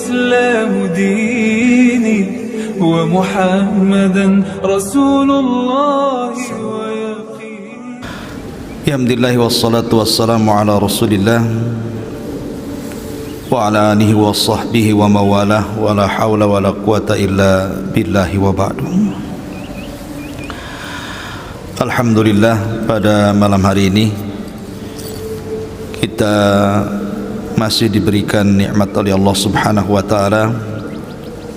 والإسلام ديني ومحمدا رسول الله ويقيني. الحمد لله والصلاة والسلام على رسول الله وعلى آله وصحبه ومواله ولا حول ولا قوة إلا بالله وبعد. Alhamdulillah, pada malam hari ini kita masih diberikan nikmat oleh Allah Subhanahu wa taala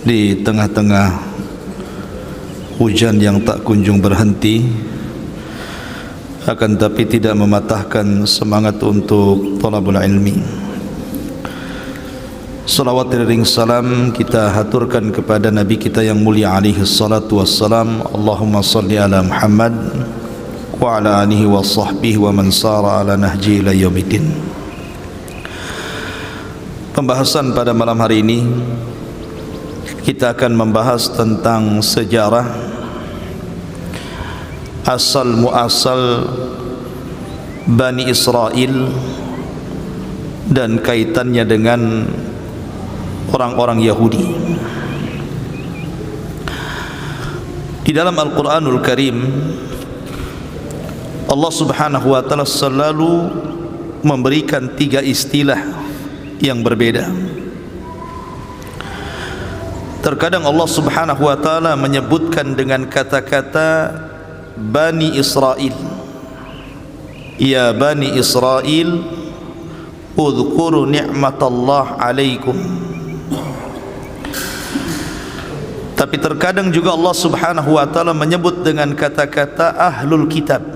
di tengah-tengah hujan yang tak kunjung berhenti, akan tapi tidak mematahkan semangat untuk thalabul ilmi. Salawat dan salam kita haturkan kepada Nabi kita yang mulia alaihi salatu wassalam. Allahumma salli ala Muhammad wa ala alihi wa sahbihi wa man sara ala nahji ila yaumiddin. Pembahasan pada malam hari ini kita akan membahas tentang sejarah asal muasal Bani Israel dan kaitannya dengan orang-orang Yahudi. Di dalam Al-Quranul Karim, Allah Subhanahu wa taala selalu memberikan tiga istilah yang berbeda. Terkadang Allah Subhanahu wa taala menyebutkan dengan kata-kata Bani Israel. Ya Bani Israel, udhkuru ni'matallah alaikum. Tapi terkadang juga Allah Subhanahu wa taala menyebut dengan kata-kata ahlul kitab.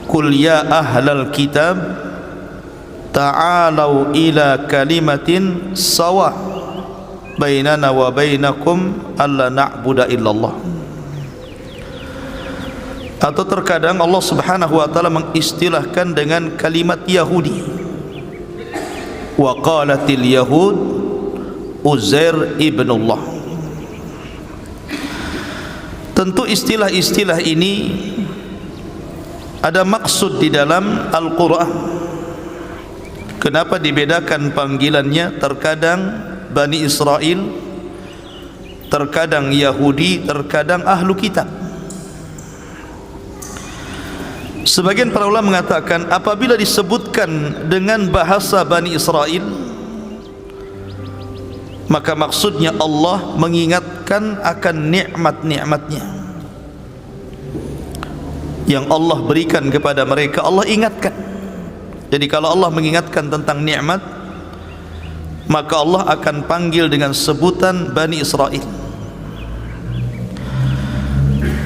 Qul ya ahlal kitab ta'alau ila kalimatin sawa bainana wa bainakum alla na'budu illallah. Atau terkadang Allah Subhanahu wa taala mengistilahkan dengan kalimat Yahudi. Wa qalatil yahud Uzair ibnullah. Tentu istilah-istilah ini ada maksud di dalam Al-Quran. Kenapa dibedakan panggilannya? Terkadang Bani Israel, terkadang Yahudi, terkadang ahlu kitab. Sebagian para ulama mengatakan apabila disebutkan dengan bahasa Bani Israel, maka maksudnya Allah mengingatkan akan nikmat-nikmatnya yang Allah berikan kepada mereka. Allah ingatkan. Jadi kalau Allah mengingatkan tentang nikmat, maka Allah akan panggil dengan sebutan Bani Israel.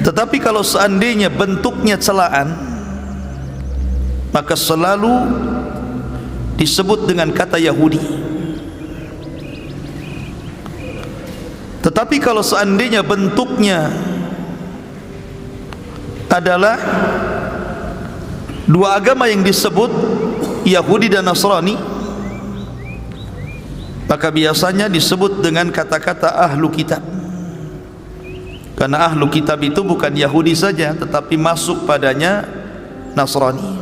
Tetapi kalau seandainya bentuknya celaan, maka selalu disebut dengan kata Yahudi. Tetapi kalau seandainya bentuknya adalah dua agama yang disebut Yahudi dan Nasrani, maka biasanya disebut dengan kata-kata ahlu kitab. Karena ahlu kitab itu bukan Yahudi saja, tetapi masuk padanya Nasrani.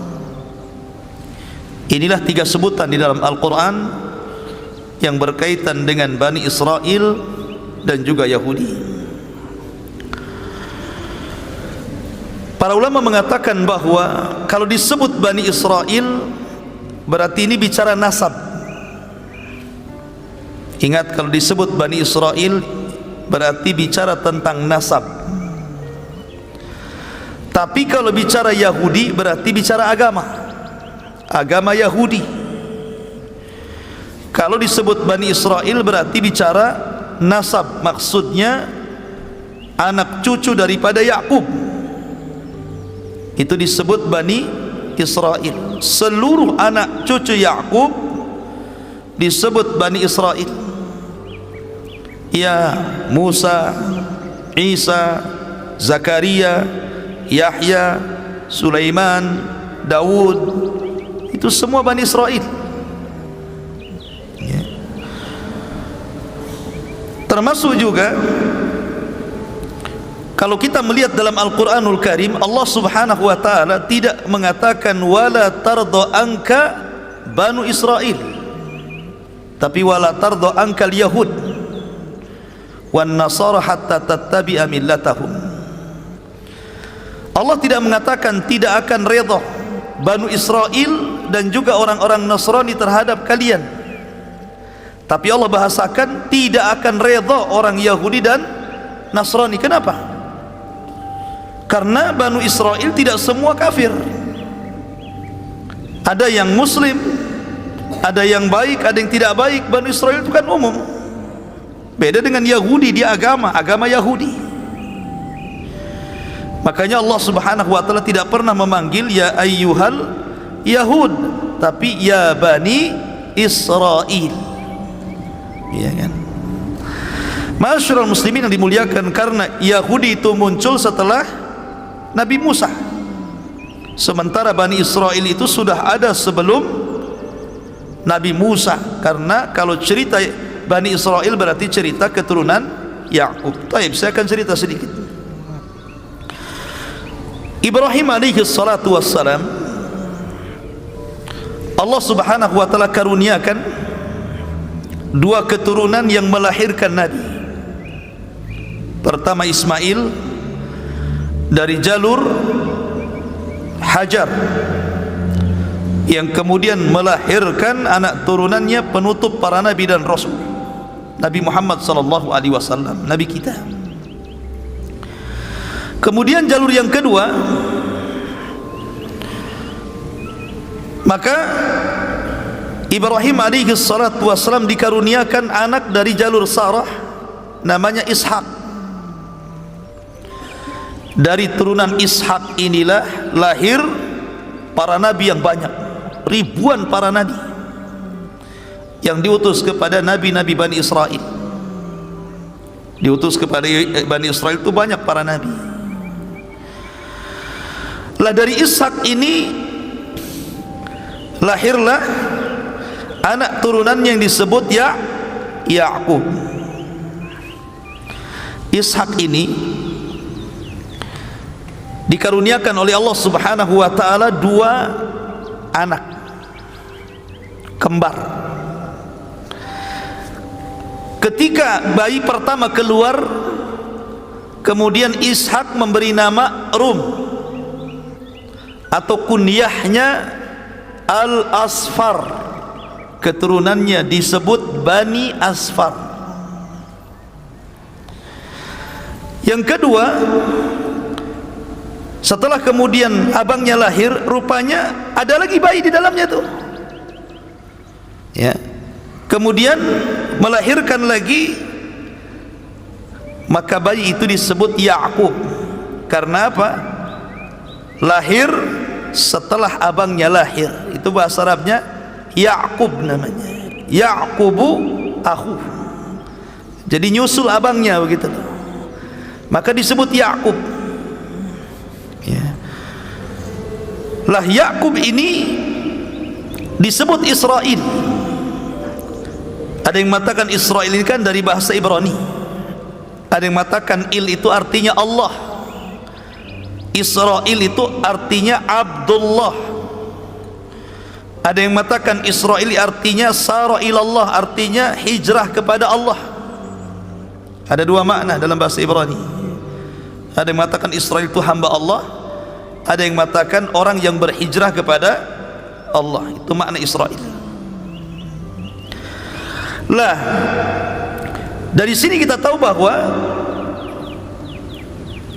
Inilah tiga sebutan di dalam Al-Quran yang berkaitan dengan Bani Israel dan juga Yahudi. Para ulama mengatakan bahwa kalau disebut Bani Israel berarti ini bicara nasab. Ingat, kalau disebut Bani Israel berarti bicara tentang nasab. Tapi kalau bicara Yahudi berarti bicara agama, agama Yahudi. Kalau disebut Bani Israel berarti bicara nasab, maksudnya anak cucu daripada Yakub. Itu disebut Bani Israel. Seluruh anak cucu Yakub disebut Bani Israel. Ya Musa, Isa, Zakaria, Yahya, Sulaiman, Daud, itu semua Bani Israel. Termasuk juga kalau kita melihat dalam Al-Quranul Karim, Allah Subhanahu wa ta'ala tidak mengatakan wala tarda anka Banu Israel. Tapi wala tarda ankal yahud wan nasara hatta tattabi'a millatahum. Allah tidak mengatakan tidak akan redha Banu Israel dan juga orang-orang Nasrani terhadap kalian, tapi Allah bahasakan tidak akan redha orang Yahudi dan Nasrani. Kenapa? Karena Banu Israel tidak semua kafir. Ada yang muslim, ada yang baik, ada yang tidak baik. Banu Israel itu kan umum. Beda dengan Yahudi, dia agama Yahudi. Makanya Allah Subhanahu wa taala tidak pernah memanggil ya ayyuhal yahud, tapi ya bani Israel. Iya kan? Masyarul muslimin yang dimuliakan, karena Yahudi itu muncul setelah Nabi Musa, sementara Bani Israel itu sudah ada sebelum Nabi Musa. Karena kalau cerita Bani Israel berarti cerita keturunan Yakub. Baik, saya akan cerita sedikit. Ibrahim alaihi salatu wassalam, Allah Subhanahu wa taala karuniakan dua keturunan yang melahirkan Nabi. Pertama Ismail dari jalur Hajar, yang kemudian melahirkan anak turunannya penutup para nabi dan rasul, Nabi Muhammad sallallahu alaihi wasallam, nabi kita. Kemudian jalur yang kedua, maka Ibrahim alaihi salatu wassalam dikaruniakan anak dari jalur Sarah, namanya Ishak. Dari turunan Ishak inilah lahir para nabi yang banyak, ribuan para nabi yang diutus kepada nabi-nabi Bani Israel. Diutus kepada Bani Israel itu banyak para nabi. Lah dari Ishak ini lahirlah anak turunan yang disebut Yakub. Ishak ini dikaruniakan oleh Allah Subhanahu wa taala dua anak kembar. Ketika bayi pertama keluar, kemudian Ishak memberi nama Rum, atau kunyahnya Al-Asfar, keturunannya disebut Bani Asfar. Yang kedua, setelah kemudian abangnya lahir, rupanya ada lagi bayi di dalamnya tuh, ya. Kemudian melahirkan lagi, maka bayi itu disebut Yakub. Karena apa? Lahir setelah abangnya lahir. Itu bahasa Arabnya Yakub namanya. Yakubu akhu. Jadi nyusul abangnya begitu. Maka disebut Yakub. Ya. Lah Yakub ini disebut Israel. Ada yang mengatakan Israel ini kan dari bahasa Ibrani. Ada yang mengatakan il itu artinya Allah. Israel itu artinya Abdullah. Ada yang mengatakan Israel artinya sara ilallah, artinya hijrah kepada Allah. Ada dua makna dalam bahasa Ibrani. Ada yang mengatakan Israel itu hamba Allah, ada yang mengatakan orang yang berhijrah kepada Allah. Itu makna Israel. Lah, dari sini kita tahu bahwa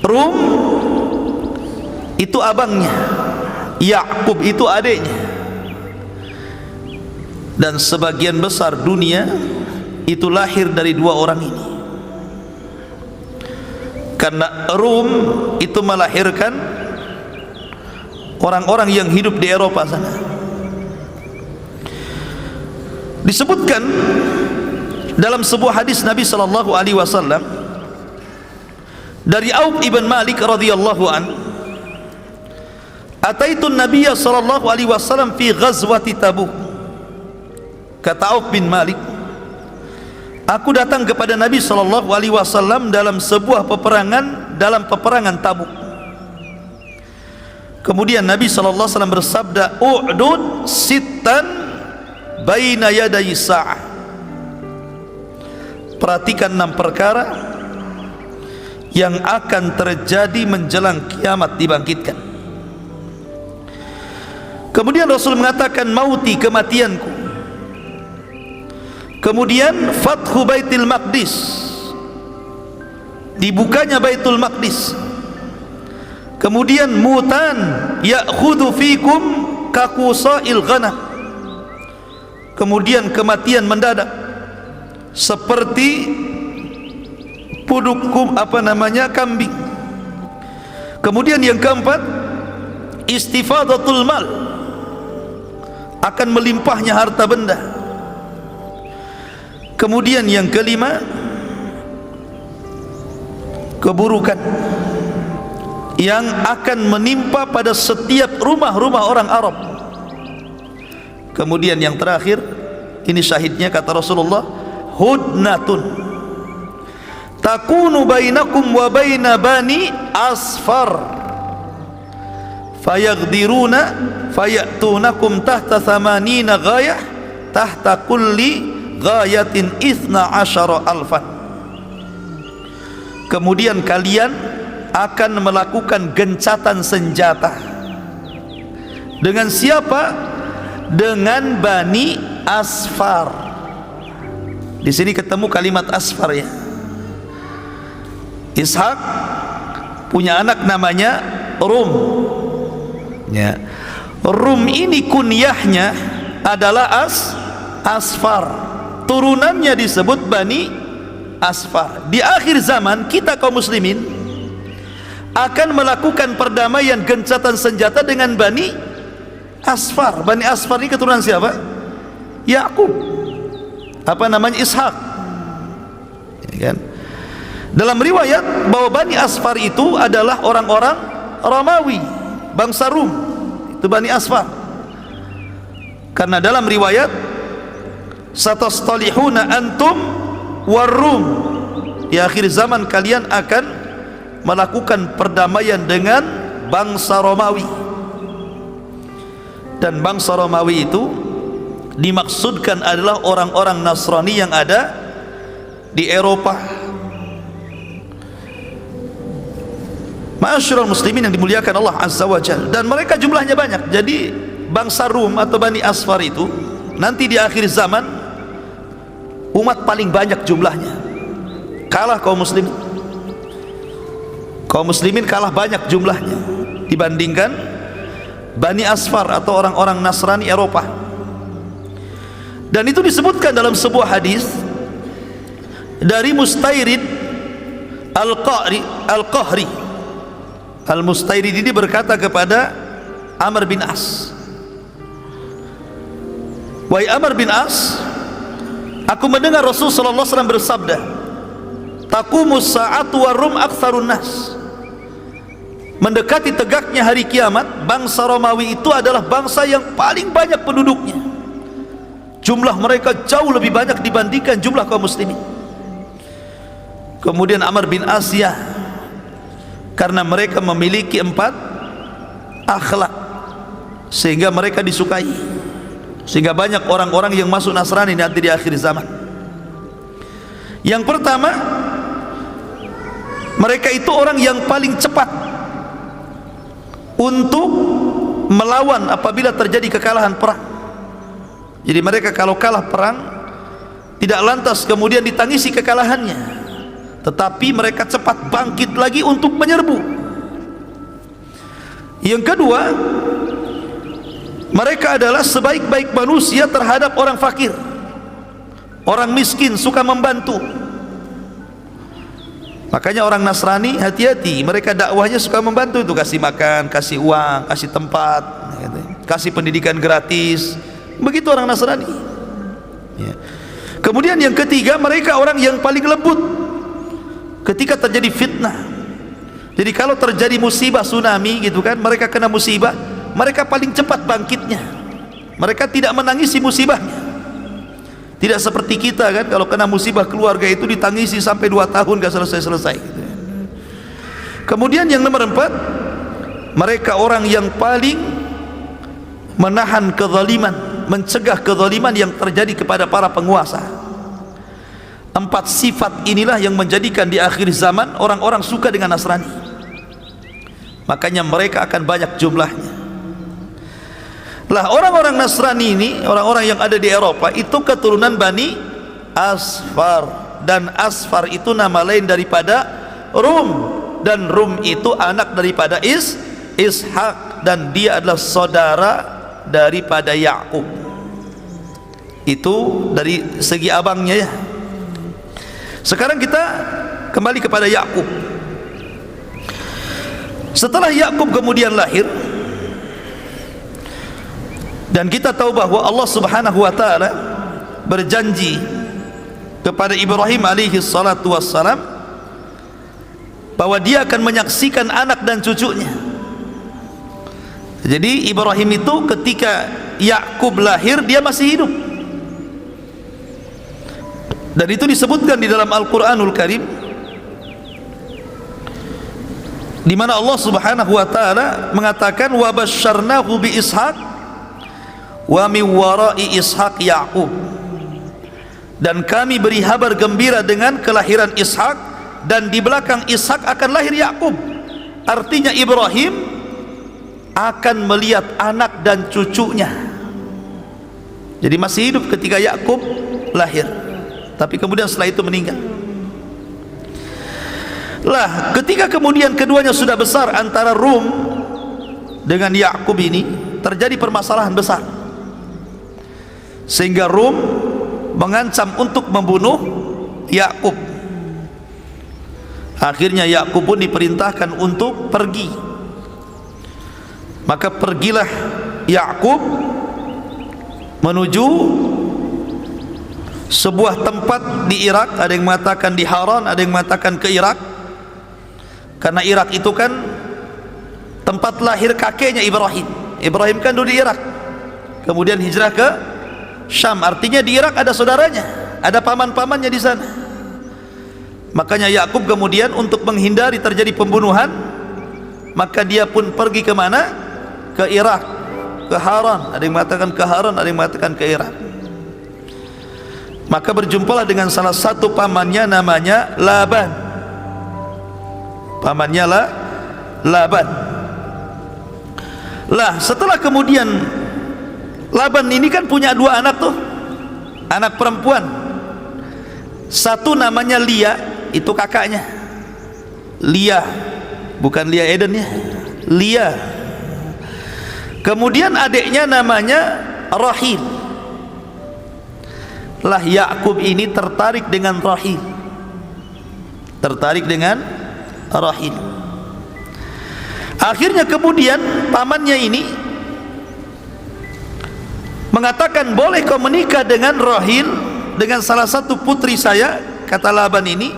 Rum itu abangnya, Yakub itu adiknya, dan sebagian besar dunia itu lahir dari dua orang ini. Karena Rum itu melahirkan orang-orang yang hidup di Eropa sana. Disebutkan dalam sebuah hadis Nabi sallallahu alaihi wasallam dari Auf ibn Malik radhiyallahu an, ataitu Nabiyya sallallahu alaihi wasallam fi ghazwati Tabuk. Kata Auf bin Malik, aku datang kepada Nabi sallallahu alaihi wasallam dalam sebuah peperangan, dalam peperangan Tabuk. Kemudian Nabi sallallahu alaihi wasallam bersabda, "U'dud sittan baina yaday sa'ah." perhatikan 6 perkara yang akan terjadi menjelang kiamat dibangkitkan. Kemudian Rasul mengatakan mauti, kematianku. Kemudian fathu Baitul Maqdis, dibukanya Baitul Maqdis. Kemudian mutan ya'khudhu fikum kaqusail ghanam. Kemudian kematian mendadak seperti pudukum kambing. Kemudian yang keempat, istifadatul mal, akan melimpahnya harta benda. Kemudian yang kelima, keburukan yang akan menimpa pada setiap rumah-rumah orang Arab. Kemudian yang terakhir, ini syahidnya kata Rasulullah, hudnatun takunu bainakum wa baina bani asfar fayaqdiruna fayatunakum tahta 80 ghayah tahta kulli ghayatin 12,000. Kemudian kalian akan melakukan gencatan senjata. Dengan siapa? Dengan Bani Asfar. Di sini ketemu kalimat Asfar ya. Ishak punya anak namanya Rum. Ya. Rum ini kunyahnya adalah Asfar. Turunannya disebut Bani Asfar. Di akhir zaman kita kaum muslimin akan melakukan perdamaian gencatan senjata dengan Bani Asfar. Bani Asfar ini keturunan siapa? Yakub. Ishak. Ya kan? Dalam riwayat bahwa Bani Asfar itu adalah orang-orang Romawi, bangsa Rum. Itu Bani Asfar. Karena dalam riwayat satastalihuna antum warum, di akhir zaman kalian akan melakukan perdamaian dengan bangsa Romawi. Dan bangsa Romawi itu dimaksudkan adalah orang-orang Nasrani yang ada di Eropa. Ma'asyiral muslimin yang dimuliakan Allah Azza wa Jalla, dan mereka jumlahnya banyak. Jadi bangsa Rum atau Bani Asfar itu nanti di akhir zaman umat paling banyak jumlahnya, kalah kaum muslimin. Kaum muslimin kalah banyak jumlahnya dibandingkan Bani Asfar atau orang-orang Nasrani Eropa. Dan itu disebutkan dalam sebuah hadis dari Mustairid Al-Qahri. Al-Mustairid ini berkata kepada Amr bin As, wahai Amr bin As, aku mendengar Rasulullah SAW bersabda, taqumus sa'atu wa rum aktsarun nas. Mendekati tegaknya hari kiamat, bangsa Romawi itu adalah bangsa yang paling banyak penduduknya. Jumlah mereka jauh lebih banyak dibandingkan jumlah kaum muslimin. Kemudian Amr bin As, ya, karena mereka memiliki 4 akhlak sehingga mereka disukai, sehingga banyak orang-orang yang masuk Nasrani nanti di akhir zaman. Yang pertama, mereka itu orang yang paling cepat untuk melawan apabila terjadi kekalahan perang. Jadi mereka kalau kalah perang tidak lantas kemudian ditangisi kekalahannya, tetapi mereka cepat bangkit lagi untuk menyerbu. Yang kedua, mereka adalah sebaik-baik manusia terhadap orang fakir, orang miskin, suka membantu. Makanya orang Nasrani hati-hati, mereka dakwahnya suka membantu itu, kasih makan, kasih uang, kasih tempat, kasih pendidikan gratis. Begitu orang Nasrani. Ya. Kemudian yang ketiga, mereka orang yang paling lembut ketika terjadi fitnah. Jadi kalau terjadi musibah tsunami gitu kan, mereka kena musibah, mereka paling cepat bangkitnya. Mereka tidak menangisi musibahnya. Tidak seperti kita kan, kalau kena musibah keluarga itu ditangisi sampai 2 tahun gak selesai-selesai gitu. Kemudian yang nomor 4, mereka orang yang paling menahan kezaliman, mencegah kezaliman yang terjadi kepada para penguasa. Empat sifat inilah yang menjadikan di akhir zaman orang-orang suka dengan Nasrani. Makanya mereka akan banyak jumlahnya. Lah orang-orang Nasrani ini, orang-orang yang ada di Eropa itu keturunan Bani Asfar, dan Asfar itu nama lain daripada Rum, dan Rum itu anak daripada Ishak, dan dia adalah saudara daripada Yakub. Itu dari segi abangnya ya. Sekarang kita kembali kepada Yakub. Setelah Yakub kemudian lahir, dan kita tahu bahwa Allah Subhanahu wa taala berjanji kepada Ibrahim alaihi salatu wassalam bahwa dia akan menyaksikan anak dan cucunya. Jadi Ibrahim itu ketika Yakub lahir dia masih hidup. Dan itu disebutkan di dalam Al-Qur'anul Karim, di mana Allah Subhanahu wa taala mengatakan wa basyarnahu bi Ishaq wa min wara'i Ishaq Yaqub, dan kami beri kabar gembira dengan kelahiran Ishak, dan di belakang Ishak akan lahir Yakub. Artinya Ibrahim akan melihat anak dan cucunya. Jadi masih hidup ketika Yakub lahir, tapi kemudian setelah itu meninggal. Lah ketika kemudian keduanya sudah besar, antara Rum dengan Yakub ini terjadi permasalahan besar, sehingga Rum mengancam untuk membunuh Yakub. Akhirnya Yakub pun diperintahkan untuk pergi. Maka pergilah Yakub menuju sebuah tempat di Irak. Ada yang mengatakan di Haran, ada yang mengatakan ke Irak, karena Irak itu kan tempat lahir kakeknya Ibrahim. Ibrahim kan dulu di Irak, kemudian hijrah ke Syam. Artinya di Irak ada saudaranya, ada paman-pamannya di sana. Makanya Yakub kemudian untuk menghindari terjadi pembunuhan, maka dia pun pergi ke mana? Ke Irak, ke Haran. Ada yang mengatakan ke Haran, ada yang mengatakan ke Irak. Maka berjumpalah dengan salah satu pamannya namanya Laban. Pamannya Laban. Lah setelah kemudian Laban ini kan punya dua anak tuh, anak perempuan. Satu namanya Lia, itu kakaknya. Lia, bukan Lia Eden ya, Lia. Kemudian adiknya namanya Rahil. Lah Yakub ini tertarik dengan Rahil, tertarik dengan Rahil. Akhirnya kemudian pamannya ini mengatakan, boleh kau menikah dengan Rahil, dengan salah satu putri saya, kata Laban ini,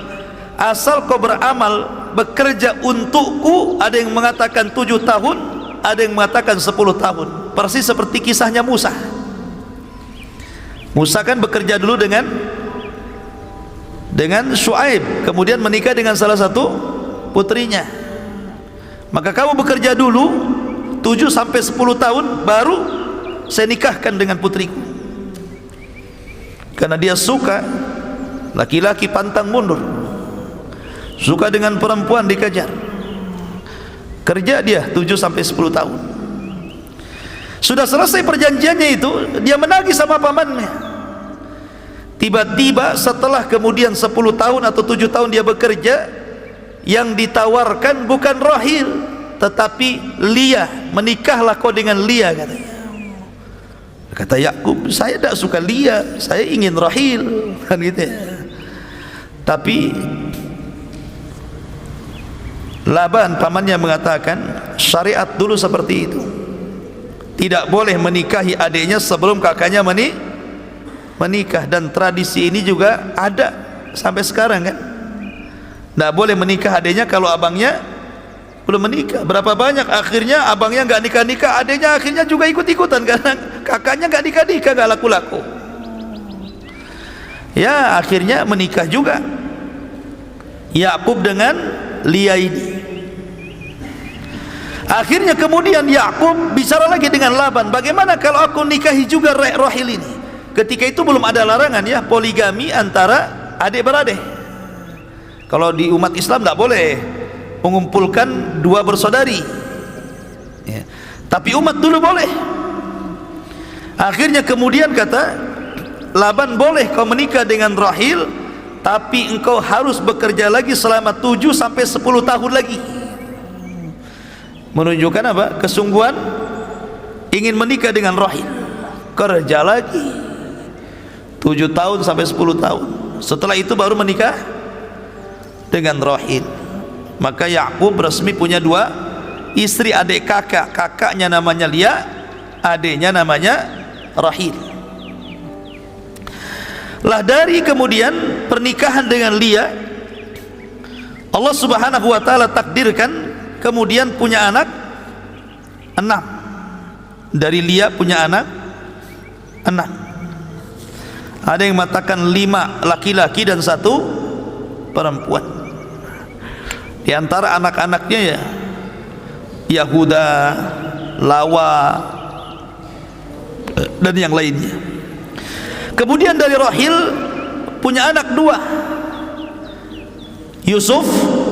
asal kau beramal bekerja untukku. Ada yang mengatakan 7 tahun, ada yang mengatakan 10 tahun. Persis seperti kisahnya Musa. Musa kan bekerja dulu dengan Syuaib, kemudian menikah dengan salah satu putrinya. Maka kamu bekerja dulu 7 sampai 10 tahun, baru saya nikahkan dengan putriku. Karena dia suka laki-laki pantang mundur, suka dengan perempuan dikejar. Kerja dia 7 sampai 10 tahun. Sudah selesai perjanjiannya itu, dia menagih sama pamannya. Tiba-tiba setelah kemudian 10 tahun atau 7 tahun dia bekerja, yang ditawarkan bukan Rahil tetapi Lia. Menikahlah kau dengan Lia, katanya. Kata Yakub, saya tidak suka Lia, saya ingin Rahil, kan gitu ya. Tapi Laban pamannya mengatakan syariat dulu seperti itu, tidak boleh menikahi adiknya sebelum kakaknya menikah. Dan tradisi ini juga ada sampai sekarang kan, tidak boleh menikah adiknya kalau abangnya belum menikah. Berapa banyak akhirnya abangnya nggak nikah-nikah, adiknya akhirnya juga ikut-ikutan karena kakaknya nggak nikah-nikah, nggak laku-laku. Ya akhirnya menikah juga Yakub dengan Lia ini. Akhirnya kemudian Yakub bicara lagi dengan Laban, bagaimana kalau aku nikahi juga Rahil ini? Ketika itu belum ada larangan ya poligami antara adik beradik. Kalau di umat Islam tidak boleh mengumpulkan dua bersaudari ya. Tapi umat dulu boleh. Akhirnya kemudian kata Laban, boleh kau menikah dengan Rahil, tapi engkau harus bekerja lagi selama 7 sampai 10 tahun lagi. Menunjukkan apa? Kesungguhan ingin menikah dengan Rahil. Kerja lagi 7 tahun sampai 10 tahun. Setelah itu baru menikah dengan Rahil. Maka Yakub resmi punya 2 istri adik kakak. Kakaknya namanya Lia, adiknya namanya Rahil. Lah dari kemudian pernikahan dengan Lia, Allah Subhanahu wa taala takdirkan kemudian punya anak 6. Dari Lia punya anak 6. Ada yang mengatakan 5 laki-laki dan 1 perempuan. Di antara anak-anaknya ya Yahuda, Lawa dan yang lainnya. Kemudian dari Rahil punya anak 2, Yusuf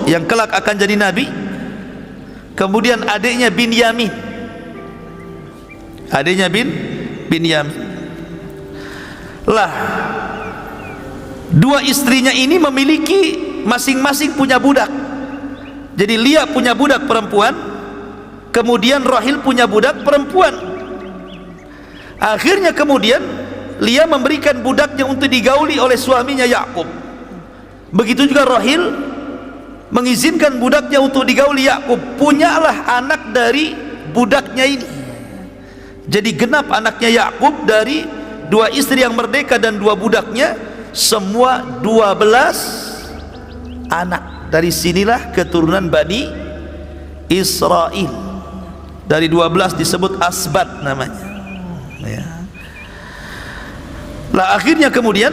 yang kelak akan jadi nabi. Kemudian adiknya Binyamin. Adiknya Binyamin. Lah 2 istrinya ini memiliki masing-masing punya budak. Jadi Lia punya budak perempuan, kemudian Rahil punya budak perempuan. Akhirnya kemudian Lia memberikan budaknya untuk digauli oleh suaminya Yakub. Begitu juga Rahil mengizinkan budaknya untuk digauli Yakub. Punyalah anak dari budaknya ini. Jadi genap anaknya Yakub dari 2 istri yang merdeka dan 2 budaknya, semua 12 anak. Dari sinilah keturunan Bani Israel. Dari 12 disebut Asbat namanya ya. Lah akhirnya kemudian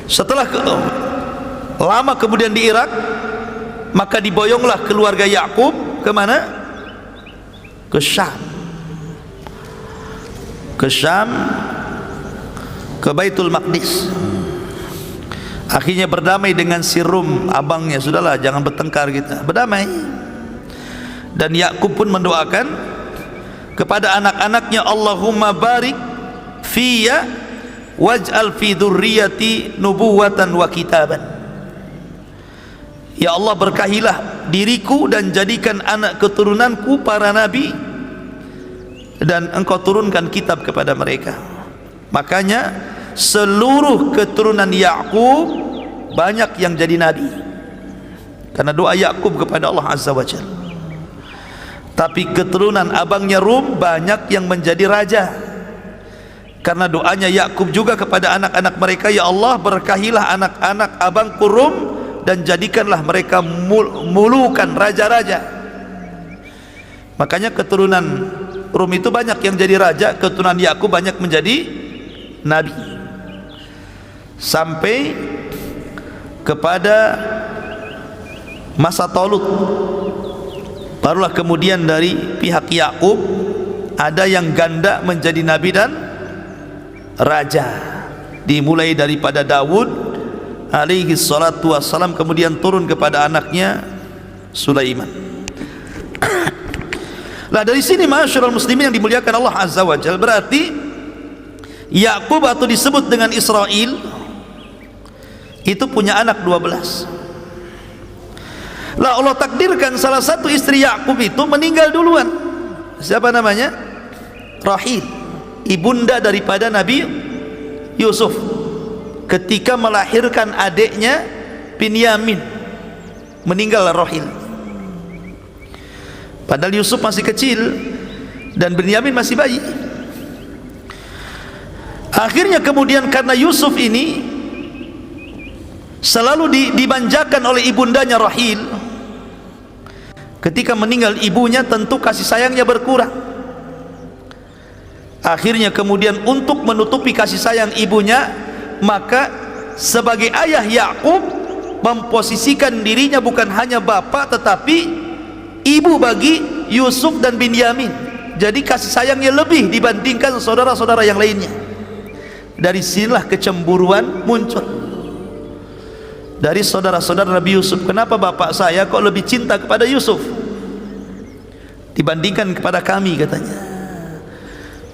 setelah lama kemudian di Irak, maka diboyonglah keluarga Yakub ke mana? Ke Syam. Ke Syam, ke Baitul Maqdis. Akhirnya berdamai dengan si Rum, abangnya. Sudahlah, jangan bertengkar kita, berdamai. Dan Yakub pun mendoakan kepada anak-anaknya, Allahumma barik fiyya waj'al fi dzurriyyati nubuwatan wa kitaban. Ya Allah, berkahilah diriku dan jadikan anak keturunanku para nabi, dan engkau turunkan kitab kepada mereka. Makanya seluruh keturunan Yakub banyak yang jadi nabi karena doa Yakub kepada Allah Azza wa Jalla. Tapi keturunan abangnya Rum banyak yang menjadi raja karena doanya Yakub juga kepada anak-anak mereka, ya Allah, berkahilah anak-anak abangku Rum dan jadikanlah mereka mulukan, raja-raja. Makanya keturunan Rum itu banyak yang jadi raja, keturunan Yakub banyak menjadi nabi. Sampai kepada masa Talut, barulah kemudian dari pihak Yakub ada yang ganda menjadi nabi dan raja. Dimulai daripada Daud alaihi salatu wassalam, kemudian turun kepada anaknya Sulaiman. Lah dari sini ma'asyiral muslimin yang dimuliakan Allah Azza wa Jalla, berarti Yakub atau disebut dengan Israel itu punya anak 12. Lah Allah takdirkan salah satu istri Yakub itu meninggal duluan. Siapa namanya? Rahil, ibunda daripada Nabi Yusuf, ketika melahirkan adiknya Binyamin, meninggal Rahil. Padahal Yusuf masih kecil dan Binyamin masih bayi. Akhirnya kemudian karena Yusuf ini selalu dimanjakan oleh ibundanya Rahil, ketika meninggal ibunya tentu kasih sayangnya berkurang. Akhirnya kemudian untuk menutupi kasih sayang ibunya, maka sebagai ayah Yakub memposisikan dirinya bukan hanya bapak tetapi ibu bagi Yusuf dan Binyamin. Jadi kasih sayangnya lebih dibandingkan saudara-saudara yang lainnya. Dari sinilah kecemburuan muncul. dari saudara-saudara Nabi Yusuf. Kenapa bapak saya kok lebih cinta kepada Yusuf dibandingkan kepada kami, katanya.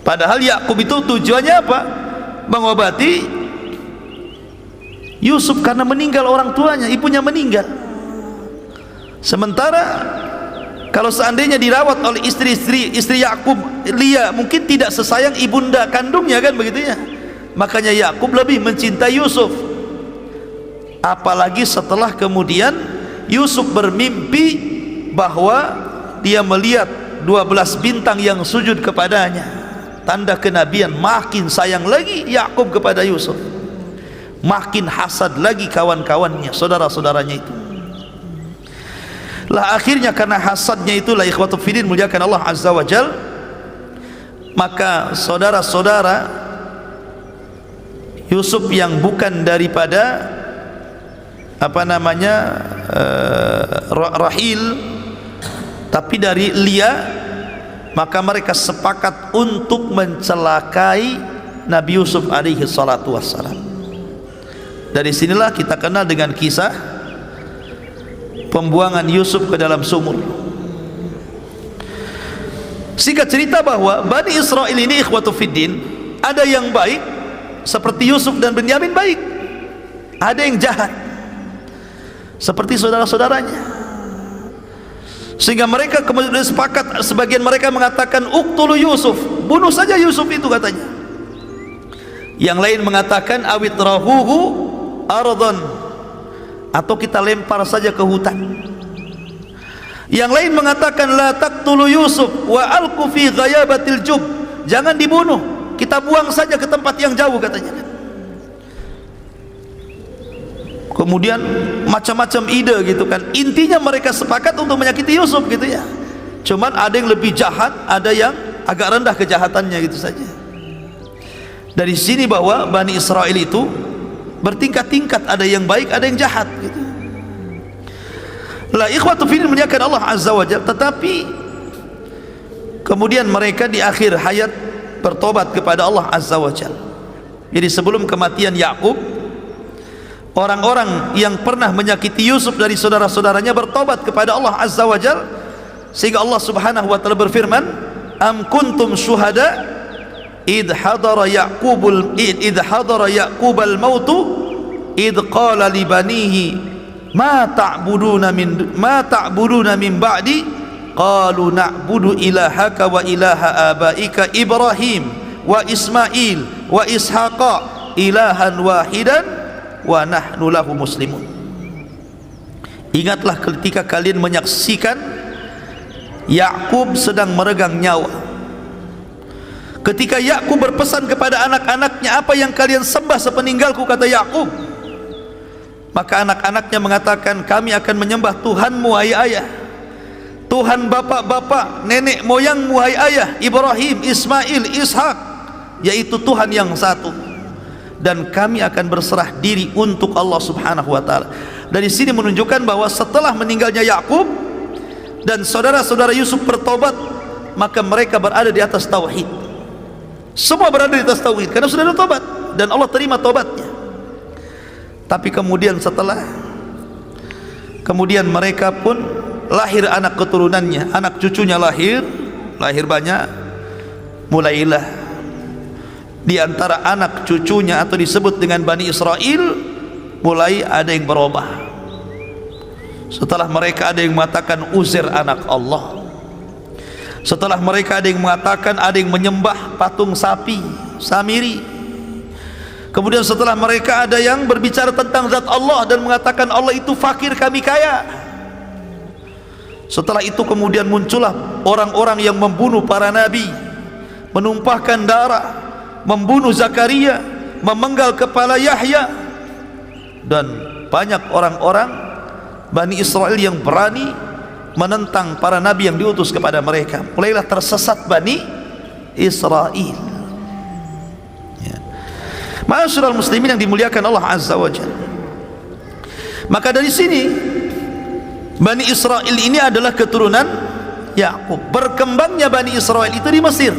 Padahal Yakub itu tujuannya apa? Mengobati Yusuf karena meninggal orang tuanya, ibunya meninggal. Sementara kalau seandainya dirawat oleh istri Yakub, Lia, mungkin tidak sesayang ibunda kandungnya, kan begitu ya. Makanya Yakub lebih mencintai Yusuf. Apalagi setelah kemudian Yusuf bermimpi bahwa dia melihat 12 bintang yang sujud kepadanya, tanda kenabian. Makin sayang lagi Yakub kepada Yusuf, makin hasad lagi kawan-kawannya, saudara-saudaranya itu. Lah akhirnya karena hasadnya itulah, ikhwatu fiddin, muliakan Allah Azza wa Jal, maka saudara-saudara Yusuf yang bukan daripada Rahil, tapi dari Lia, maka mereka sepakat untuk mencelakai Nabi Yusuf alaihi salatu wassalam. Dari sinilah kita kenal dengan kisah pembuangan Yusuf ke dalam sumur. Singkat cerita bahwa Bani Israel ini, ikhwatu fiddin, ada yang baik seperti Yusuf dan Benyamin baik, ada yang jahat seperti saudara-saudaranya. Sehingga mereka kemudian sepakat, sebagian mereka mengatakan uqtulu Yusuf, bunuh saja Yusuf itu, katanya. Yang lain mengatakan awit rahuhu ardhan, atau kita lempar saja ke hutan. Yang lain mengatakan la taqtulu Yusuf wa alqu fi ghayabatil jub, jangan dibunuh, kita buang saja ke tempat yang jauh, katanya. Kemudian macam-macam ide gitu kan. Intinya mereka sepakat untuk menyakiti Yusuf gitu ya. Cuman ada yang lebih jahat, ada yang agak rendah kejahatannya, gitu saja. Dari sini bahwa Bani Israel itu bertingkat-tingkat, ada yang baik, ada yang jahat gitu. Lah ikhwatu fiddin, muliakan Allah Azza wa Jalla. Tetapi kemudian mereka di akhir hayat bertobat kepada Allah Azza wa Jalla. Jadi sebelum kematian Yakub, orang-orang yang pernah menyakiti Yusuf dari saudara-saudaranya bertobat kepada Allah Azza wa Jalla, sehingga Allah Subhanahu wa taala berfirman, am kuntum syuhada id hadara yaqubal mautu id qala li banihi ma ta'buduna min ba'di qalu na'budu ilahaka wa ilaha abaika Ibrahim wa Ismail wa Ishaqa ilahan wahidan wa nahnu lahu muslimun. Ingatlah ketika kalian menyaksikan Yakub sedang meregang nyawa, ketika Yakub berpesan kepada anak-anaknya, apa yang kalian sembah sepeninggalku, kata Yakub. Maka anak-anaknya mengatakan, kami akan menyembah Tuhanmu wahai ayah, Tuhan bapak-bapak nenek moyangmu wahai ayah, Ibrahim, Ismail, Ishak, yaitu Tuhan yang satu, dan kami akan berserah diri untuk Allah Subhanahu wa taala. Dari sini menunjukkan bahwa setelah meninggalnya Yakub dan saudara-saudara Yusuf bertobat, maka mereka berada di atas tauhid. Semua berada di atas tauhid karena sudah bertobat dan Allah terima tobatnya. Tapi kemudian kemudian mereka pun lahir anak keturunannya, anak cucunya lahir banyak. Mulailah di antara anak cucunya atau disebut dengan Bani Israel, mulai ada yang berubah. Setelah mereka ada yang mengatakan Uzair anak Allah, setelah mereka ada yang mengatakan, ada yang menyembah patung sapi Samiri. Kemudian setelah mereka ada yang berbicara tentang zat Allah dan mengatakan Allah itu fakir, kami kaya. Setelah itu kemudian muncullah orang-orang yang membunuh para nabi, menumpahkan darah, membunuh Zakaria, memenggal kepala Yahya, dan banyak orang-orang Bani Israel yang berani menentang para nabi yang diutus kepada mereka. Mulailah tersesat Bani Israel. Ma'asyiral muslimin yang dimuliakan Allah Azza wa Jalla. Maka dari sini Bani Israel ini adalah keturunan Yakub. Berkembangnya Bani Israel itu di Mesir.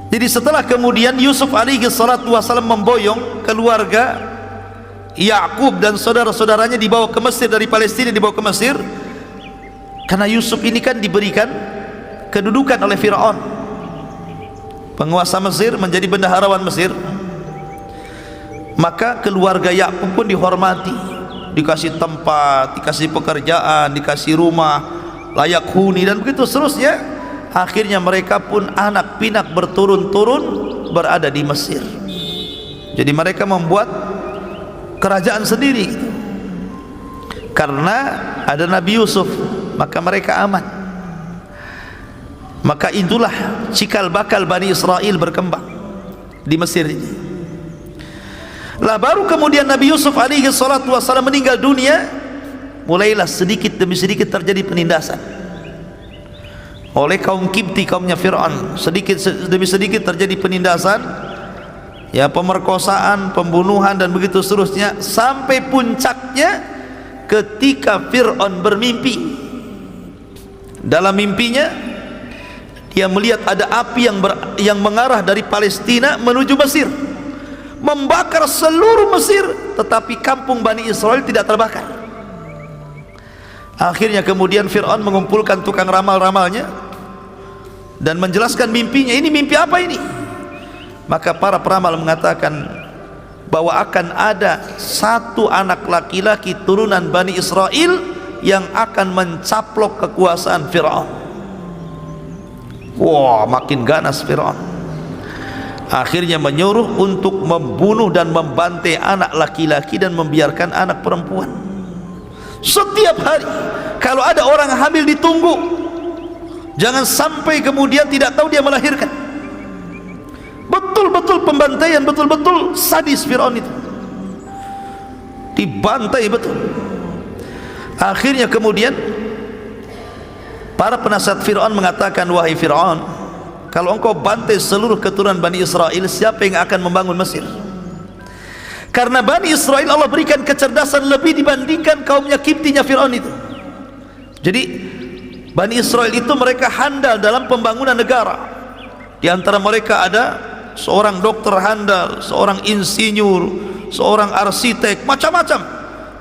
Jadi setelah kemudian Yusuf alaihi salatu wasallam memboyong keluarga Yakub dan saudara-saudaranya dibawa ke Mesir, dari Palestina dibawa ke Mesir, karena Yusuf ini kan diberikan kedudukan oleh Fir'aun, penguasa Mesir, menjadi bendaharawan Mesir. Maka keluarga Yakub pun dihormati, dikasih tempat, dikasih pekerjaan, dikasih rumah layak huni, dan begitu seterusnya. Akhirnya mereka pun anak pinak berturun-turun berada di Mesir. Jadi mereka membuat kerajaan sendiri, karena ada Nabi Yusuf, maka mereka aman. Maka itulah cikal bakal Bani Israel berkembang di Mesir ini. Lah baru kemudian Nabi Yusuf alaihi salatu wassalam meninggal dunia, mulailah sedikit demi sedikit terjadi penindasan oleh kaum Kipti, kaumnya Fir'aun. Sedikit demi sedikit terjadi penindasan, ya, pemerkosaan, pembunuhan, dan begitu seterusnya, sampai puncaknya ketika Fir'aun bermimpi. Dalam mimpinya dia melihat ada api yang mengarah dari Palestina menuju Mesir, membakar seluruh Mesir, tetapi kampung Bani Israel tidak terbakar. Akhirnya kemudian Fir'aun mengumpulkan tukang ramal-ramalnya dan menjelaskan mimpinya. Ini mimpi apa ini? Maka para peramal mengatakan bahwa akan ada satu anak laki-laki turunan Bani Israel yang akan mencaplok kekuasaan Fir'aun. Wah, makin ganas Fir'aun. Akhirnya menyuruh untuk membunuh dan membantai anak laki-laki dan membiarkan anak perempuan. Setiap hari kalau ada orang hamil ditunggu, jangan sampai kemudian tidak tahu dia melahirkan. Betul-betul pembantaian, betul-betul sadis Fir'aun itu, dibantai betul. Akhirnya kemudian para penasihat Fir'aun mengatakan, wahai Fir'aun, kalau engkau bantai seluruh keturunan Bani Israel, siapa yang akan membangun Mesir? Karena Bani Israel Allah berikan kecerdasan lebih dibandingkan kaumnya Kiptinya Fir'aun itu. Jadi Bani Israel itu mereka handal dalam pembangunan negara. Di antara mereka ada seorang dokter handal, seorang insinyur, seorang arsitek, macam-macam.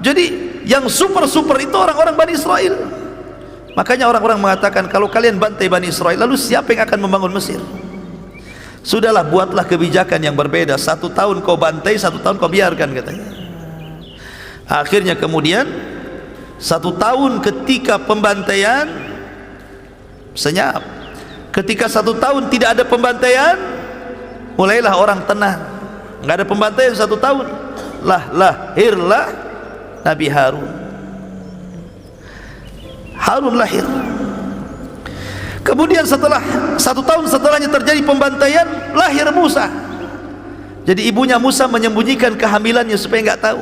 Jadi yang super-super itu orang-orang Bani Israel. Makanya orang-orang mengatakan, kalau kalian bantai Bani Israel, lalu siapa yang akan membangun Mesir? Sudahlah, buatlah kebijakan yang berbeda. 1 tahun kau bantai, 1 tahun kau biarkan, katanya. Akhirnya kemudian 1 tahun ketika pembantaian senyap. Ketika 1 tahun tidak ada pembantaian, mulailah orang tenang. Nggak ada pembantaian 1 tahun, lahirlah Nabi Harun. Harun lahir. Kemudian setelah 1 tahun setelahnya terjadi pembantaian, lahir Musa. Jadi ibunya Musa menyembunyikan kehamilannya supaya nggak tahu,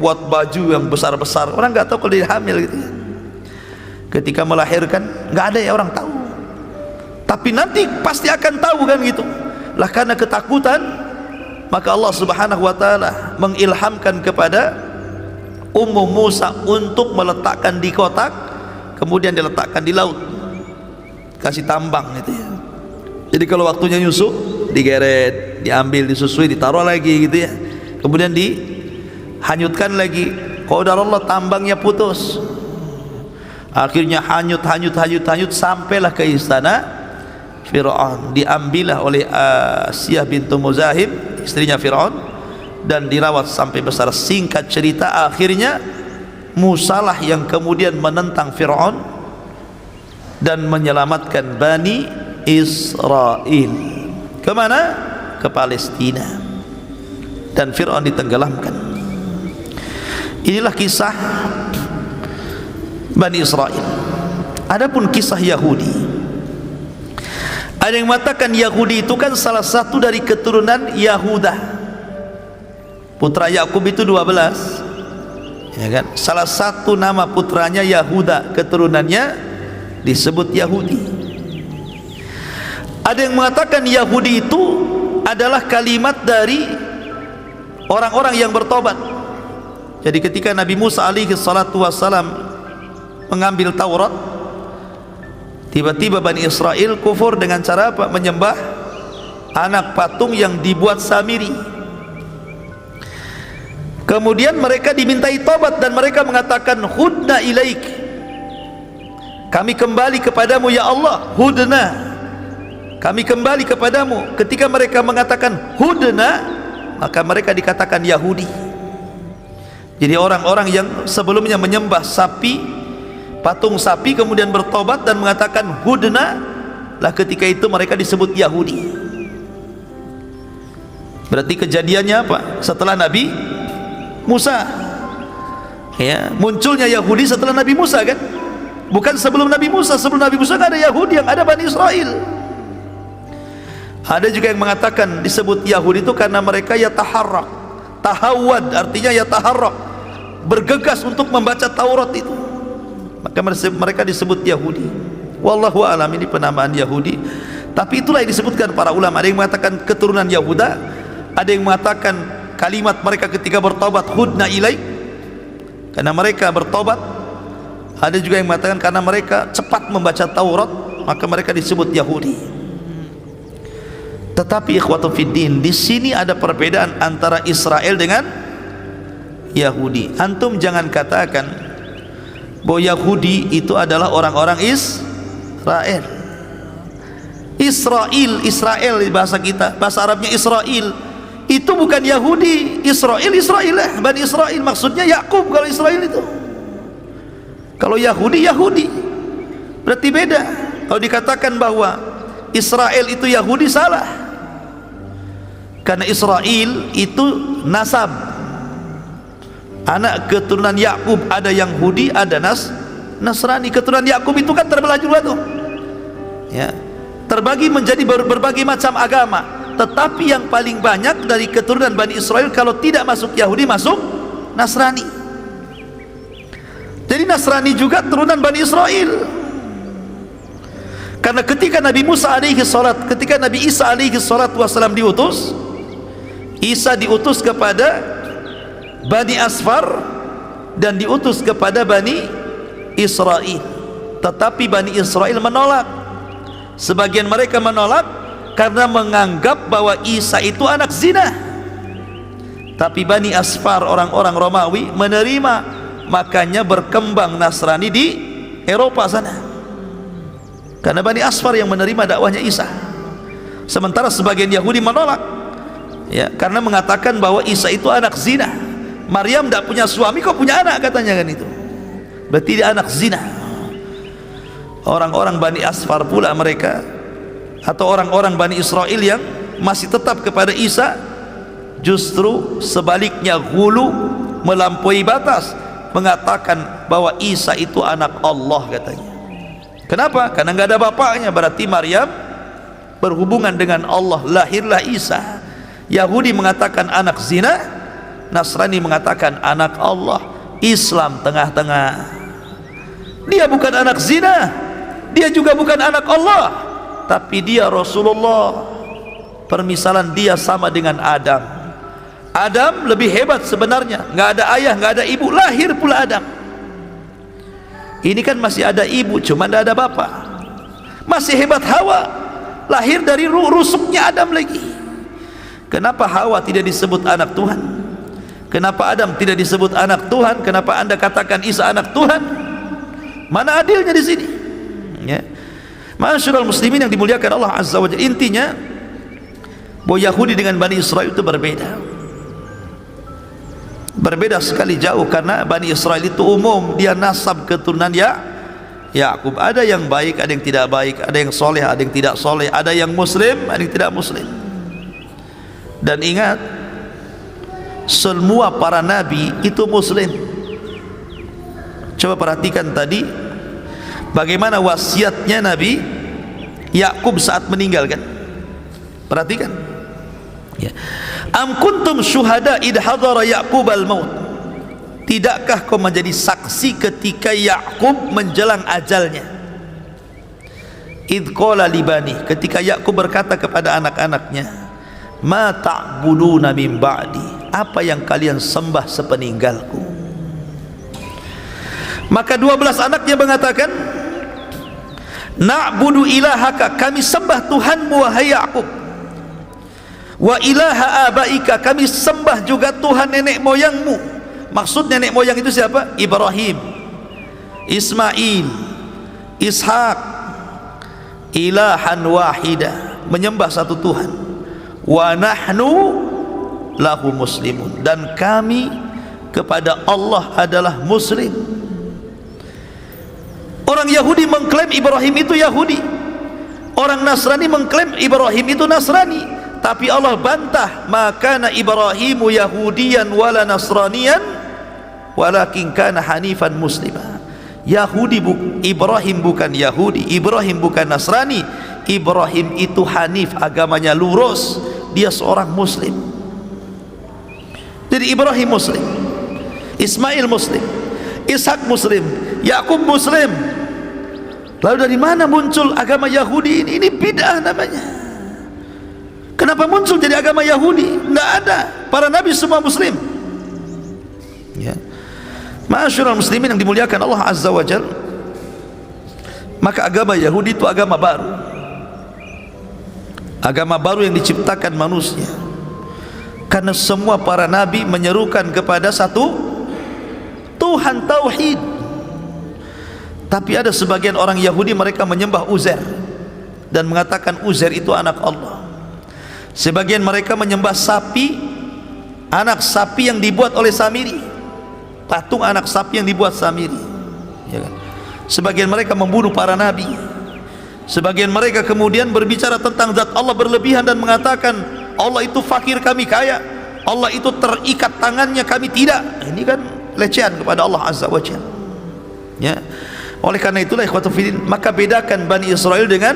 buat baju yang besar-besar, orang nggak tahu kalau dia hamil gitu ya. Ketika melahirkan nggak ada ya orang tahu, tapi nanti pasti akan tahu kan gitu lah. Karena ketakutan, maka Allah Subhanahu wa ta'ala mengilhamkan kepada Ummu Musa untuk meletakkan di kotak, kemudian diletakkan di laut, kasih tambang gitu ya. Jadi kalau waktunya nyusu, digeret, diambil, disusui, ditaruh lagi gitu ya, kemudian dihanyutkan lagi. Qadar Allah, tambangnya putus. Akhirnya hanyut sampailah ke istana Fir'aun. Diambillah oleh Asiyah bintu Muzahim, istrinya Fir'aun, dan dirawat sampai besar. Singkat cerita, akhirnya Musalah yang kemudian menentang Fir'aun dan menyelamatkan Bani Israel. Kemana? Ke Palestina. Dan Fir'aun ditenggelamkan. Inilah kisah Bani Israel. Adapun kisah Yahudi, ada yang mengatakan Yahudi itu kan salah satu dari keturunan Yahuda. Putra Yakub itu 12, ya kan? Salah satu nama putranya Yahuda, keturunannya disebut Yahudi. Ada yang mengatakan Yahudi itu adalah kalimat dari orang-orang yang bertobat. Jadi ketika Nabi Musa alaihi salatu wassalam mengambil Taurat, tiba-tiba Bani Israel kufur dengan cara apa? Menyembah anak patung yang dibuat Samiri. Kemudian mereka dimintai tobat dan mereka mengatakan hudna ilaik, kami kembali kepadamu ya Allah. Hudna, kami kembali kepadamu. Ketika mereka mengatakan hudna, maka mereka dikatakan Yahudi. Jadi orang-orang yang sebelumnya menyembah sapi, patung sapi, kemudian bertobat dan mengatakan hudna, lah ketika itu mereka disebut Yahudi. Berarti kejadiannya apa? Setelah Nabi Musa, ya, munculnya Yahudi setelah Nabi Musa kan? Bukan sebelum Nabi Musa. Sebelum Nabi Musa kan ada Yahudi, yang ada Bani Israel. Ada juga yang mengatakan disebut Yahudi itu karena mereka yataharrak, tahawad, artinya yataharrak, bergegas untuk membaca Taurat itu, maka mereka disebut Yahudi. Wallahu a'lam, ini penamaan Yahudi. Tapi itulah yang disebutkan para ulama. Ada yang mengatakan keturunan Yahuda, ada yang mengatakan kalimat mereka ketika bertobat hudna ilaik, karena mereka bertobat. Ada juga yang mengatakan karena mereka cepat membaca Taurat, maka mereka disebut Yahudi. Tetapi ikhwatu fiddin, di sini ada perbedaan antara Israel dengan Yahudi. Antum jangan katakan bahwa Yahudi itu adalah orang-orang Israel. Israel di bahasa kita, bahasa Arabnya Israel, itu bukan Yahudi. Israel lah, Bani Israel, maksudnya Yakub. Kalau Israel itu, kalau Yahudi berarti beda. Kalau dikatakan bahwa Israel itu Yahudi, salah, karena Israel itu nasab, anak keturunan Yakub. Ada Yahudi, ada Nasrani. Keturunan Yakub itu kan terbelah juga tuh, ya, terbagi menjadi berbagai macam agama. Tetapi yang paling banyak dari keturunan Bani Israel, kalau tidak masuk Yahudi, masuk Nasrani. Jadi Nasrani juga turunan Bani Israel. Karena ketika Nabi Isa alaihi salatu wassalam diutus, Isa diutus kepada Bani Asfar dan diutus kepada Bani Israel. Tetapi Bani Israel menolak. Sebagian mereka menolak karena menganggap bahwa Isa itu anak zina. Tapi Bani Asfar, orang-orang Romawi, menerima. Makanya berkembang Nasrani di Eropa sana, karena Bani Asfar yang menerima dakwahnya Isa. Sementara sebagian Yahudi menolak, ya, karena mengatakan bahwa Isa itu anak zina. Maryam tidak punya suami, kok punya anak, katanya kan itu. Berarti dia anak zina. Orang-orang Bani Asfar pula mereka, atau orang-orang Bani Israel yang masih tetap kepada Isa, justru sebaliknya gulu, melampaui batas, mengatakan bahwa Isa itu anak Allah, katanya. Kenapa? Karena nggak ada bapaknya. Berarti Maryam berhubungan dengan Allah, lahirlah Isa. Yahudi mengatakan anak zina, Nasrani mengatakan anak Allah. Islam tengah-tengah. Dia bukan anak zina, dia juga bukan anak Allah, tapi dia Rasulullah. Permisalan dia sama dengan Adam. Adam lebih hebat sebenarnya, nggak ada ayah, nggak ada ibu, lahir pula Adam. Ini kan masih ada ibu, cuma nggak ada bapak. Masih hebat Hawa, lahir dari rusuknya Adam lagi. Kenapa Hawa tidak disebut anak Tuhan? Kenapa Adam tidak disebut anak Tuhan? Kenapa Anda katakan Isa anak Tuhan? Mana adilnya di sini? Ya. Masyaallah muslimin yang dimuliakan Allah Azza wa Jalla, intinya bahwa Yahudi dengan Bani Israel itu berbeda. Berbeda sekali jauh, karena Bani Israel itu umum, dia nasab keturunan Yakub. Ada yang baik, ada yang tidak baik, ada yang soleh, ada yang tidak soleh, ada yang muslim, ada yang tidak muslim. Dan ingat, semua para nabi itu muslim. Coba perhatikan tadi bagaimana wasiatnya Nabi Yakub saat meninggalkan. Perhatikan, ya. Am kuntum syuhada id hadara Yaqub al-maut. Tidakkah kau menjadi saksi ketika Yakub menjelang ajalnya? Id qala libani, ketika Yakub berkata kepada anak-anaknya, ma ta'buduna min ba'di, apa yang kalian sembah sepeninggalku? Maka 12 anaknya mengatakan, na'budu ilahaka, kami sembah Tuhanmu wahai Yakub, Wa ilaha abaika, kami sembah juga Tuhan nenek moyangmu. Maksud nenek moyang itu siapa? Ibrahim, Ismail, Ishak. Ilahan wahida, menyembah satu Tuhan. Wa nahnu lahu muslimun, dan kami kepada Allah adalah muslim. Orang Yahudi mengklaim Ibrahim itu Yahudi, orang Nasrani mengklaim Ibrahim itu Nasrani, tapi Allah bantah, maka Ibrahimu Yahudiyan wala Nasraniyan walakin kana hanifan muslimah. Ibrahim bukan Yahudi, Ibrahim bukan Nasrani, Ibrahim itu hanif, agamanya lurus, dia seorang muslim. Jadi Ibrahim muslim, Ismail muslim, Ishak muslim, Yakub muslim. Lalu dari mana muncul agama Yahudi ini? Ini bid'ah namanya. Kenapa muncul jadi agama Yahudi? Tidak ada, para nabi semua muslim. Ya. Ma'asyiral muslimin yang dimuliakan Allah Azza wa Jalla, maka agama Yahudi itu agama baru, agama baru yang diciptakan manusia, karena semua para nabi menyerukan kepada satu Tuhan, tauhid. Tapi ada sebagian orang Yahudi, mereka menyembah Uzair dan mengatakan Uzair itu anak Allah. Sebagian mereka menyembah sapi, anak sapi yang dibuat oleh Samiri, patung anak sapi yang dibuat Samiri, ya kan? Sebagian mereka membunuh para nabi. Sebagian mereka kemudian berbicara tentang zat Allah berlebihan dan mengatakan Allah itu fakir, kami kaya. Allah itu terikat tangannya, kami tidak. Ini kan lecehan kepada Allah Azza wa Jalla. Ya. Oleh karena itulah ikhwatul fillah, maka bedakan Bani Israel dengan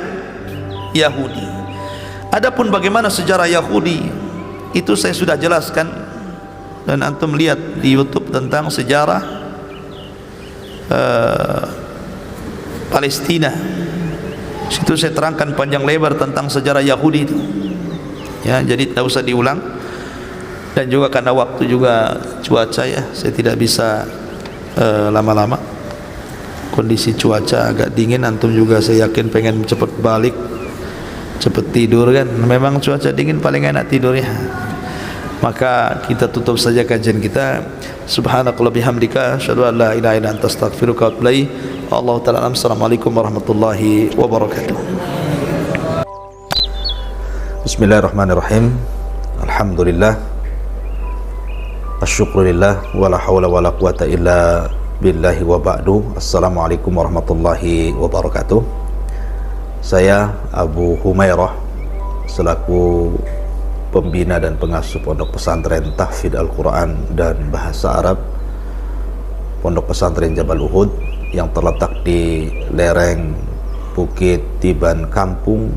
Yahudi. Adapun bagaimana sejarah Yahudi itu saya sudah jelaskan, dan antum lihat di YouTube tentang sejarah Palestina. Situ saya terangkan panjang lebar tentang sejarah Yahudi itu. Ya, jadi tidak usah diulang. Dan juga karena waktu juga cuaca, ya, saya tidak bisa lama-lama. Kondisi cuaca agak dingin, antum juga saya yakin pengen cepat balik, cepat tidur kan. Memang cuaca dingin paling enak tidurnya. Maka kita tutup saja kajian kita. Subhanakallah bihamdika, asyhadu an la ilaha illa anta, astaghfiruka wa atubu ilaik. Allah taala. Assalamualaikum warahmatullahi wabarakatuh. Bismillahirrahmanirrahim. Alhamdulillah, asyukurillah, wala hawla wala quwata illa billahi wa ba'du. Assalamualaikum warahmatullahi wabarakatuh. Saya Abu Humairah selaku pembina dan pengasuh Pondok Pesantren Tahfidz Al-Quran dan Bahasa Arab Pondok Pesantren Jabal Uhud yang terletak di lereng Bukit Tiban Kampung,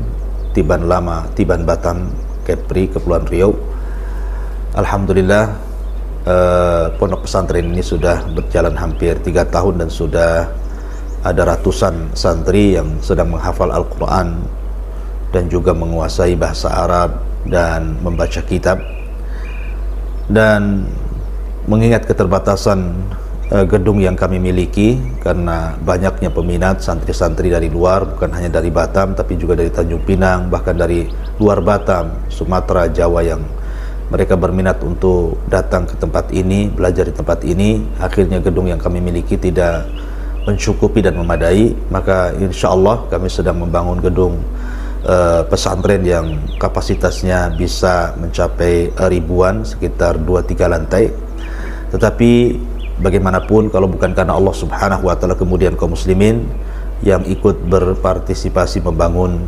Tiban Lama, Tiban Batam, Kepri, Kepulauan Riau. Alhamdulillah, pondok pesantren ini sudah berjalan hampir 3 tahun dan sudah ada ratusan santri yang sedang menghafal Al-Quran dan juga menguasai bahasa Arab dan membaca kitab. Dan mengingat keterbatasan gedung yang kami miliki, karena banyaknya peminat santri-santri dari luar, bukan hanya dari Batam tapi juga dari Tanjung Pinang, bahkan dari luar Batam, Sumatera, Jawa, yang mereka berminat untuk datang ke tempat ini, belajar di tempat ini. Akhirnya gedung yang kami miliki tidak mencukupi dan memadai, maka insya Allah kami sedang membangun gedung pesantren yang kapasitasnya bisa mencapai ribuan, sekitar 2-3 lantai. Tetapi bagaimanapun kalau bukan karena Allah Subhanahu wa Ta'ala, kemudian kaum muslimin yang ikut berpartisipasi membangun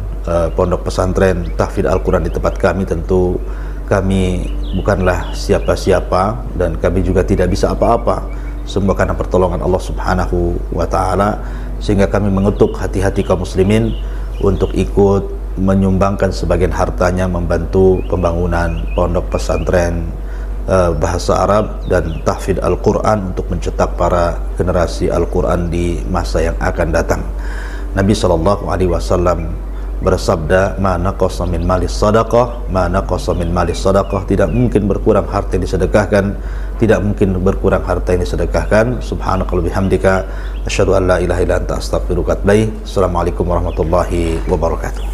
pondok pesantren Tahfidz Al-Quran di tempat kami, tentu kami bukanlah siapa-siapa dan kami juga tidak bisa apa-apa, semua karena pertolongan Allah Subhanahu wa Ta'ala. Sehingga kami mengutuk hati-hati kaum muslimin untuk ikut menyumbangkan sebagian hartanya membantu pembangunan pondok pesantren bahasa Arab dan Tahfidz Al-Quran untuk mencetak para generasi Al-Quran di masa yang akan datang. Nabi SAW bersabda, ma naqasa min malis sadaqah, ma naqasa min malis sadaqah, tidak mungkin berkurang harta yang disedekahkan, tidak mungkin berkurang harta yang disedekahkan. Subhanakallah bihamdika, asyhadu an la ilaha illa anta, astaghfiruka wa atubu ilaik. Assalamualaikum warahmatullahi wabarakatuh.